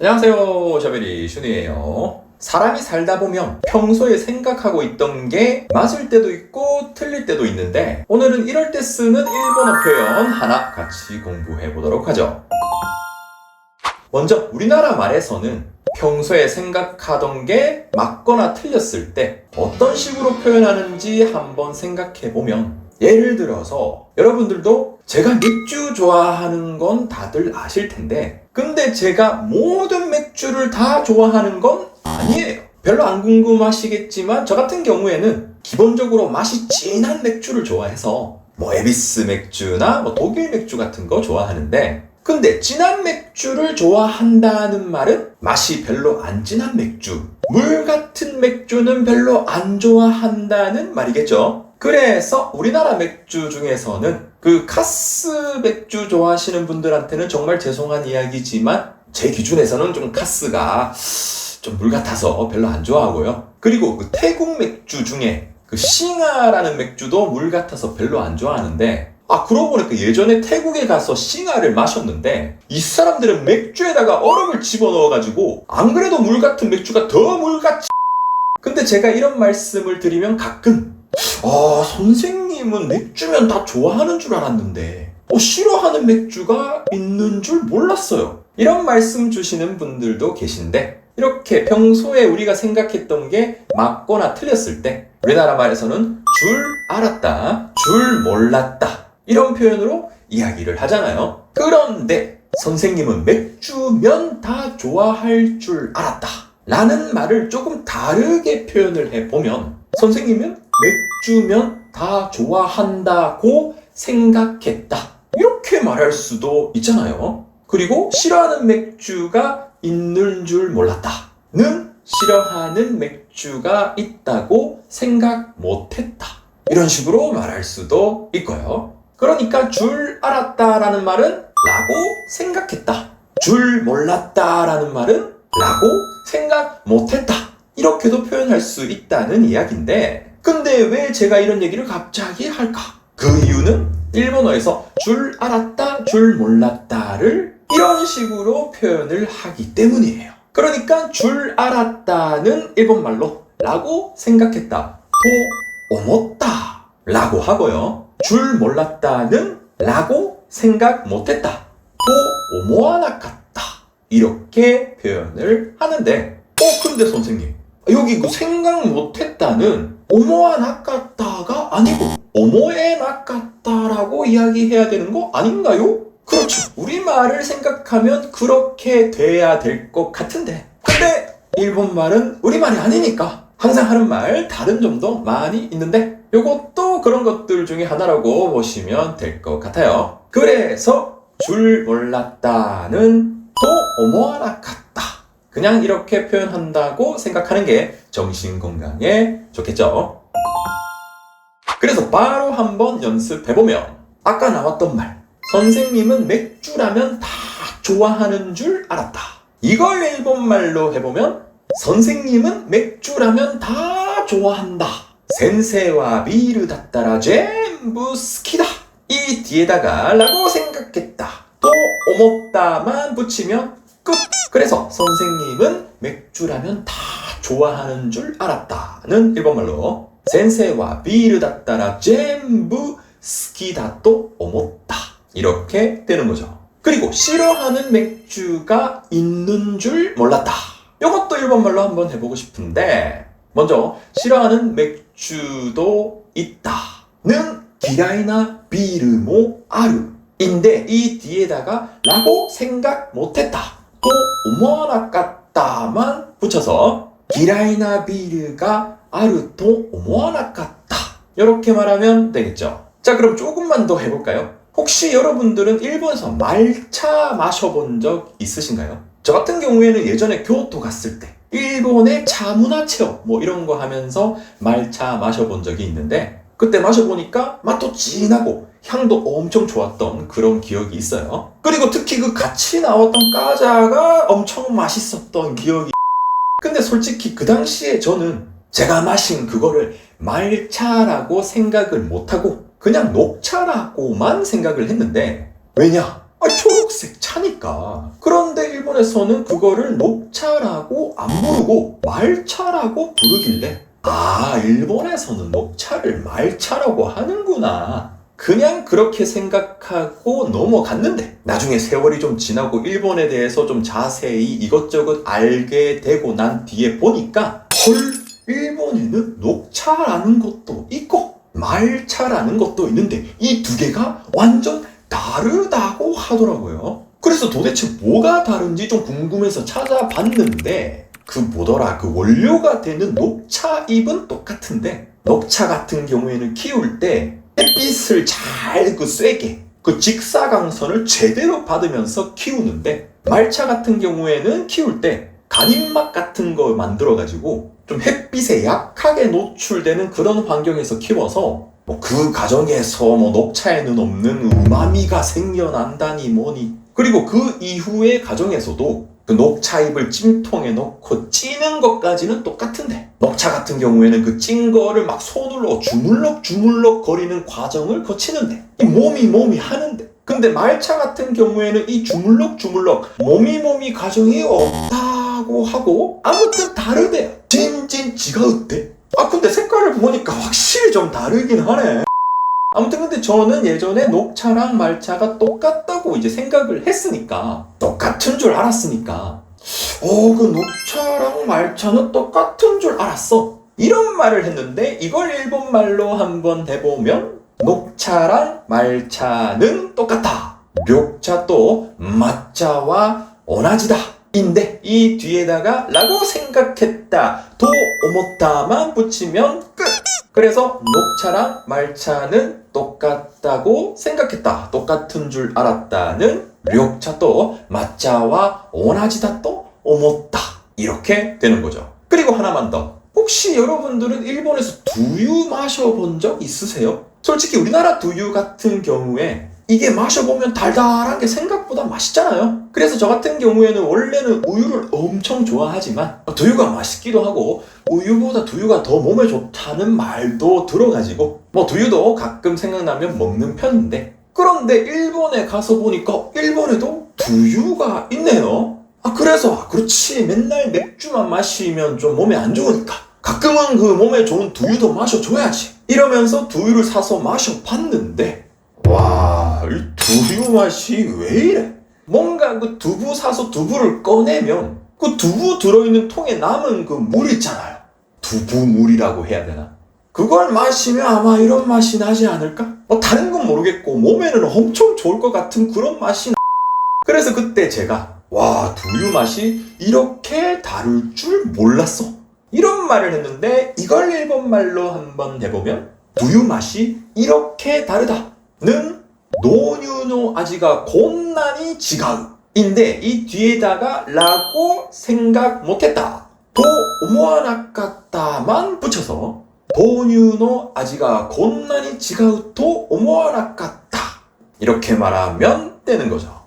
안녕하세요, 샤베리 슌이에요. 사람이 살다 보면 평소에 생각하고 있던 게 맞을 때도 있고 틀릴 때도 있는데, 오늘은 이럴 때 쓰는 일본어 표현 하나 같이 공부해 보도록 하죠. 먼저 우리나라 말에서는 평소에 생각하던 게 맞거나 틀렸을 때 어떤 식으로 표현하는지 한번 생각해 보면, 예를 들어서 여러분들도 제가 맥주 좋아하는 건 다들 아실 텐데, 근데 제가 모든 맥주를 다 좋아하는 건 아니에요. 별로 안 궁금하시겠지만 저 같은 경우에는 기본적으로 맛이 진한 맥주를 좋아해서 에비스 맥주나 독일 맥주 같은 거 좋아하는데, 근데 진한 맥주를 좋아한다는 말은 맛이 별로 안 진한 맥주, 물 같은 맥주는 별로 안 좋아한다는 말이겠죠. 그래서 우리나라 맥주 중에서는 그 카스 맥주 좋아하시는 분들한테는 정말 죄송한 이야기지만 제 기준에서는 좀 카스가 좀 물 같아서 별로 안 좋아하고요. 그리고 그 태국 맥주 중에 그 싱하라는 맥주도 물 같아서 별로 안 좋아하는데, 그러고 보니까 예전에 태국에 가서 싱하를 마셨는데 이 사람들은 맥주에다가 얼음을 집어넣어가지고 안 그래도 물 같은 맥주가 더 물같이. 근데 제가 이런 말씀을 드리면 가끔 선생님은 맥주면 다 좋아하는 줄 알았는데 싫어하는 맥주가 있는 줄 몰랐어요, 이런 말씀 주시는 분들도 계신데, 이렇게 평소에 우리가 생각했던 게 맞거나 틀렸을 때 우리나라 말에서는 줄 알았다, 줄 몰랐다, 이런 표현으로 이야기를 하잖아요. 그런데 선생님은 맥주면 다 좋아할 줄 알았다 라는 말을 조금 다르게 표현을 해보면, 선생님은 맥주면 다 좋아한다고 생각했다, 이렇게 말할 수도 있잖아요. 그리고 싫어하는 맥주가 있는 줄 몰랐다는 싫어하는 맥주가 있다고 생각 못했다, 이런 식으로 말할 수도 있고요. 그러니까 줄 알았다라는 말은 라고 생각했다, 줄 몰랐다라는 말은 라고 생각 못했다, 이렇게도 표현할 수 있다는 이야기인데, 근데 왜 제가 이런 얘기를 갑자기 할까? 그 이유는 일본어에서 줄 알았다, 줄 몰랐다를 이런 식으로 표현을 하기 때문이에요. 그러니까 줄 알았다는 일본말로 라고 생각했다, 또 오모다 라고 하고요. 줄 몰랐다는 라고 생각 못했다, 또 오모아나갔다, 이렇게 표현을 하는데, 근데 선생님, 여기 그 생각 못했다는 오모아나갔다가 아니고 오모에나갔다라고 이야기해야 되는 거 아닌가요? 그렇죠. 우리말을 생각하면 그렇게 돼야 될 것 같은데, 근데 일본말은 우리말이 아니니까 항상 하는 말 다른 점도 많이 있는데, 요것도 그런 것들 중에 하나라고 보시면 될 것 같아요. 그래서 줄 몰랐다는 또 오모아나갔다, 그냥 이렇게 표현한다고 생각하는 게 정신건강에 좋겠죠. 그래서 바로 한번 연습해보면, 아까 나왔던 말, 선생님은 맥주라면 다 좋아하는 줄 알았다, 이걸 일본말로 해보면 선생님은 맥주라면 다 좋아한다, 센세와 비르 다따라 전부 스키다, 이 뒤에다가 라고 생각했다, 또 오모다만 붙이면 끝. 그래서 선생님은 맥주라면 다 좋아하는 줄 알았다는 일본말로 센세와 비르 다따라 전부 스키다 또 오모다, 이렇게 되는 거죠. 그리고 싫어하는 맥주가 있는 줄 몰랐다, 이것도 일본말로 한번 해보고 싶은데, 먼저 싫어하는 맥주도 있다는 기라이나 비르모 아루 인데, 이 뒤에다가 라고 생각 못했다, 또 오모아나갔다만 붙여서 기라이나 비르가 아루 또 오모아나갔다, 이렇게 말하면 되겠죠. 자, 그럼 조금만 더 해볼까요? 혹시 여러분들은 일본에서 말차 마셔본 적 있으신가요? 저 같은 경우에는 예전에 교토 갔을 때 일본의 차 문화 체험 이런 거 하면서 말차 마셔본 적이 있는데, 그때 마셔보니까 맛도 진하고 향도 엄청 좋았던 그런 기억이 있어요. 그리고 특히 그 같이 나왔던 과자가 엄청 맛있었던 기억이. 근데 솔직히 그 당시에 저는 제가 마신 그거를 말차라고 생각을 못하고 그냥 녹차라고만 생각을 했는데, 왜냐? 초록색 차니까. 그런데 일본에서는 그거를 녹차라고 안 부르고 말차라고 부르길래 일본에서는 녹차를 말차라고 하는구나. 그냥 그렇게 생각하고 넘어갔는데 나중에 세월이 좀 지나고 일본에 대해서 좀 자세히 이것저것 알게 되고 난 뒤에 보니까 일본에는 녹차라는 것도 있고 말차라는 것도 있는데 이 두 개가 완전 다르다고 하더라고요. 그래서 도대체 뭐가 다른지 좀 궁금해서 찾아봤는데 그 원료가 되는 녹차잎은 똑같은데 녹차 같은 경우에는 키울 때 햇빛을 잘 쐬게 직사광선을 제대로 받으면서 키우는데 말차 같은 경우에는 키울 때 간잎막 같은 거 만들어가지고 좀 햇빛에 약하게 노출되는 그런 환경에서 키워서 그 과정에서 녹차에는 없는 우마미가 생겨난다니 뭐니. 그리고 그 이후의 과정에서도 그 녹차잎을 찜통에 넣고 찌는 것까지는 똑같은데 녹차 같은 경우에는 그 찐 거를 막 손으로 주물럭 거리는 과정을 거치는데 이 몸이 하는데 근데 말차 같은 경우에는 이 주물럭 몸이 과정이 없다고 하고 아무튼 다르대요. 지가 어때? 근데 색깔을 보니까 확실히 좀 다르긴 하네. 아무튼 근데 저는 예전에 녹차랑 말차가 똑같다고 이제 생각을 했으니까 똑같은 줄 알았으니까 그 녹차랑 말차는 똑같은 줄 알았어. 이런 말을 했는데 이걸 일본말로 한번 해보면 녹차랑 말차는 똑같다. 緑茶도抹茶와 오나지다. 인데 이 뒤에다가 라고 생각했다 도 오모타만 붙이면 끝. 그래서 녹차랑 말차는 똑같다고 생각했다 똑같은 줄 알았다는 緑茶도抹茶와 오나지다 또 오모타 이렇게 되는 거죠. 그리고 하나만 더. 혹시 여러분들은 일본에서 두유 마셔본 적 있으세요? 솔직히 우리나라 두유 같은 경우에 이게 마셔보면 달달한 게 생각보다 맛있잖아요. 그래서 저 같은 경우에는 원래는 우유를 엄청 좋아하지만 두유가 맛있기도 하고 우유보다 두유가 더 몸에 좋다는 말도 들어가지고 두유도 가끔 생각나면 먹는 편인데 그런데 일본에 가서 보니까 일본에도 두유가 있네요. 그래서 그렇지 맨날 맥주만 마시면 좀 몸에 안 좋으니까 가끔은 그 몸에 좋은 두유도 마셔줘야지 이러면서 두유를 사서 마셔봤는데 와, 이 두유 맛이 왜 이래? 뭔가 그 두부 사서 두부를 꺼내면 그 두부 들어있는 통에 남은 그 물 있잖아요. 두부물이라고 해야 되나? 그걸 마시면 아마 이런 맛이 나지 않을까? 다른 건 모르겠고 몸에는 엄청 좋을 것 같은 그런 맛이 그래서 그때 제가 두유 맛이 이렇게 다를 줄 몰랐어. 이런 말을 했는데 이걸 일본말로 한번 해보면 두유 맛이 이렇게 다르다. 는 노뉴노 아지가 곤나니 지가우 인데 이 뒤에다가 라고 생각 못했다 도 오모아나까따만 붙여서 도뉴노 아지가 곤나니 지가우 도 오모아나까따 이렇게 말하면 되는 거죠.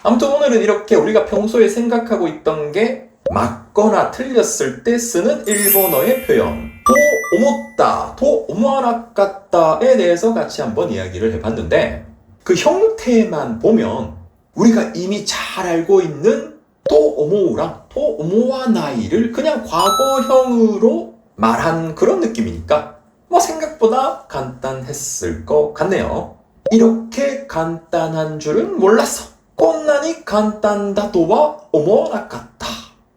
아무튼 오늘은 이렇게 우리가 평소에 생각하고 있던 게 맞거나 틀렸을 때 쓰는 일본어의 표현 도 오모따, 도 오모아나까따에 대해서 같이 한번 이야기를 해봤는데 그 형태만 보면 우리가 이미 잘 알고 있는 도 오모우랑 도 오모아나이를 그냥 과거형으로 말한 그런 느낌이니까 생각보다 간단했을 것 같네요. 이렇게 간단한 줄은 몰랐어. 곤나니 간단다도와 오모아나까따.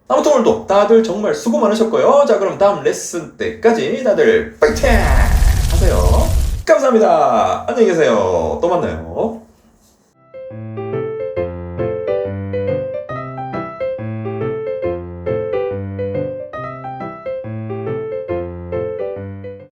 아무튼 오늘도 다들 정말 수고 많으셨고요. 자, 그럼 다음 레슨 때까지 다들 파이팅 하세요. 감사합니다. 안녕히 계세요. 또 만나요.